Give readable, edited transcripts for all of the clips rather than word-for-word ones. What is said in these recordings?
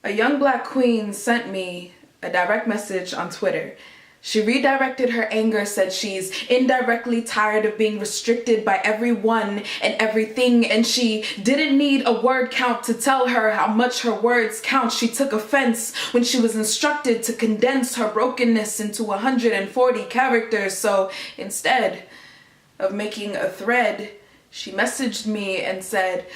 A young black queen sent me a direct message on Twitter. She redirected her anger, said she's indirectly tired of being restricted by everyone and everything, and she didn't need a word count to tell her how much her words count. She took offense when she was instructed to condense her brokenness into 140 characters, so instead of making a thread, she messaged me and said,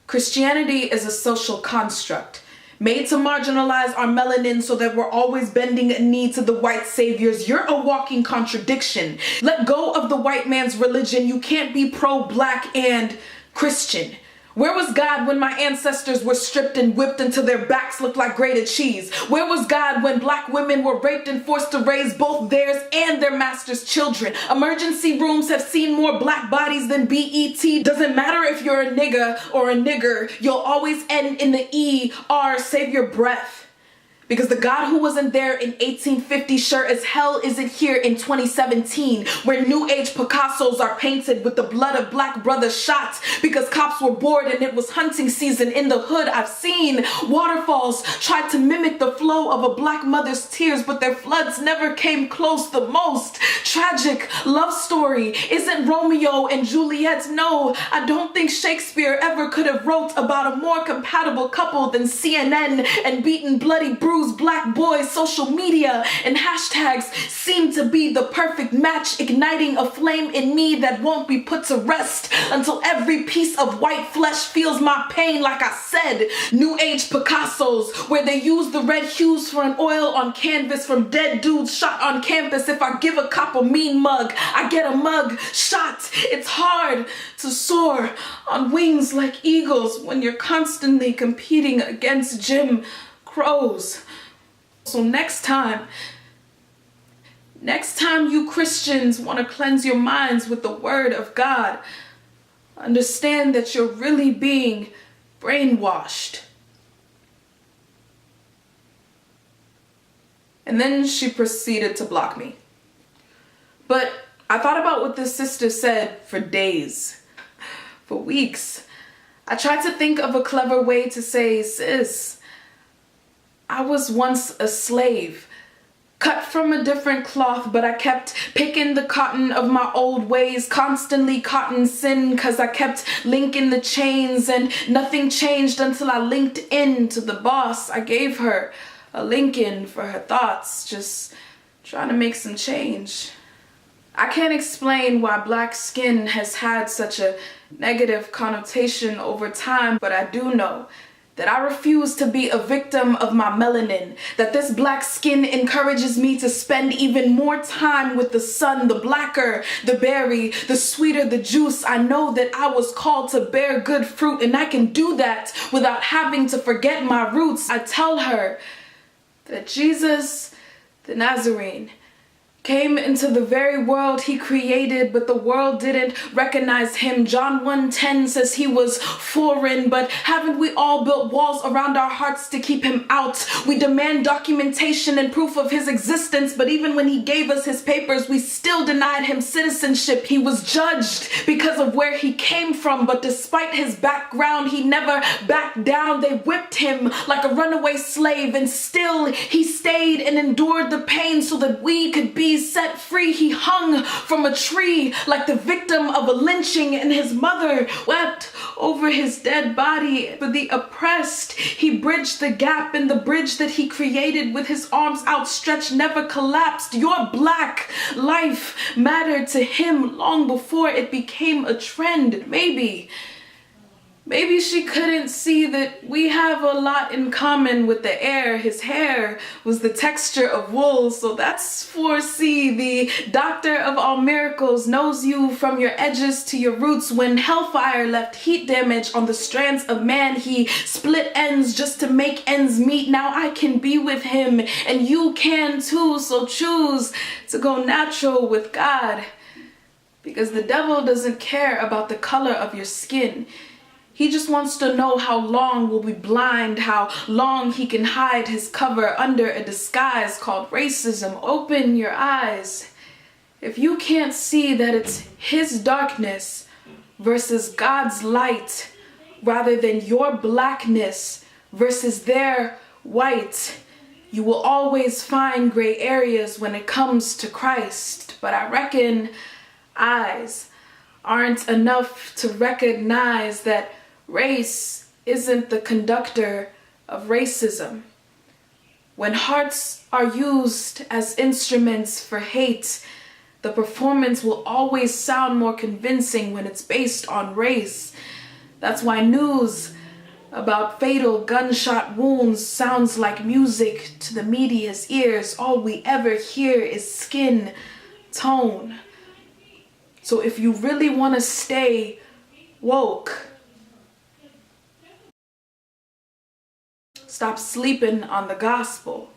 "Christianity is a social construct made to marginalize our melanin so that we're always bending a knee to the white saviors. You're a walking contradiction. Let go of the white man's religion. You can't be pro-black and Christian. Where was God when my ancestors were stripped and whipped until their backs looked like grated cheese? Where was God when black women were raped and forced to raise both theirs and their master's children? Emergency rooms have seen more black bodies than BET. Doesn't matter if you're a nigga or a nigger, you'll always end in the ER. Save your breath. Because the God who wasn't there in 1850 sure as hell isn't here in 2017, where new age Picassos are painted with the blood of black brothers shot because cops were bored and it was hunting season in the hood. I've seen waterfalls try to mimic the flow of a black mother's tears, but their floods never came close. The most tragic love story isn't Romeo and Juliet. No, I don't think Shakespeare ever could have wrote about a more compatible couple than CNN and beaten bloody bruised black boys. Social media and hashtags seem to be the perfect match, igniting a flame in me that won't be put to rest until every piece of white flesh feels my pain. Like I said, new age Picassos where they use the red hues for an oil on canvas from dead dudes shot on campus. If I give a cop a mean mug, I get a mug shot. It's hard to soar on wings like eagles when you're constantly competing against Jim Crows. So next time you Christians want to cleanse your minds with the word of God, understand that you're really being brainwashed. And then she proceeded to block me. But I thought about what this sister said for days, for weeks. I tried to think of a clever way to say, sis, I was once a slave, cut from a different cloth, but I kept picking the cotton of my old ways, constantly caught in sin, cause I kept linking the chains and nothing changed until I linked in to the boss. I gave her a Lincoln for her thoughts, just trying to make some change. I can't explain why black skin has had such a negative connotation over time, but I do know that I refuse to be a victim of my melanin, that this black skin encourages me to spend even more time with the sun. The blacker the berry, the sweeter the juice. I know that I was called to bear good fruit, and I can do that without having to forget my roots. I tell her that Jesus, the Nazarene, came into the very world he created, but the world didn't recognize him. John 1:10 says he was foreign, but haven't we all built walls around our hearts to keep him out? We demand documentation and proof of his existence, but even when he gave us his papers, we still denied him citizenship. He was judged because of where he came from, but despite his background, he never backed down. They whipped him like a runaway slave, and still he stayed and endured the pain so that we could be set free. He hung from a tree like the victim of a lynching, and his mother wept over his dead body. For the oppressed, he bridged the gap, and the bridge that he created with his arms outstretched never collapsed. Your black life mattered to him long before it became a trend. Maybe she couldn't see that we have a lot in common with the Heir. His hair was the texture of wool, so that's FORESEE. The doctor of all miracles knows you from your edges to your roots. When hellfire left heat damage on the strands of man, he split ends just to make ends meet. Now I can be with him, and you can too, so choose to go natural with God. Because the devil doesn't care about the color of your skin. He just wants to know how long we'll be blind, how long he can hide his cover under a disguise called racism. Open your eyes. If you can't see that it's his darkness versus God's light, rather than your blackness versus their white. You will always find gray areas when it comes to Christ, but I reckon eyes aren't enough to recognize that race isn't the conductor of racism. When hearts are used as instruments for hate, the performance will always sound more convincing when it's based on race. That's why news about fatal gunshot wounds sounds like music to the media's ears. All we ever hear is skin tone. So if you really want to stay woke, stop sleeping on the gospel.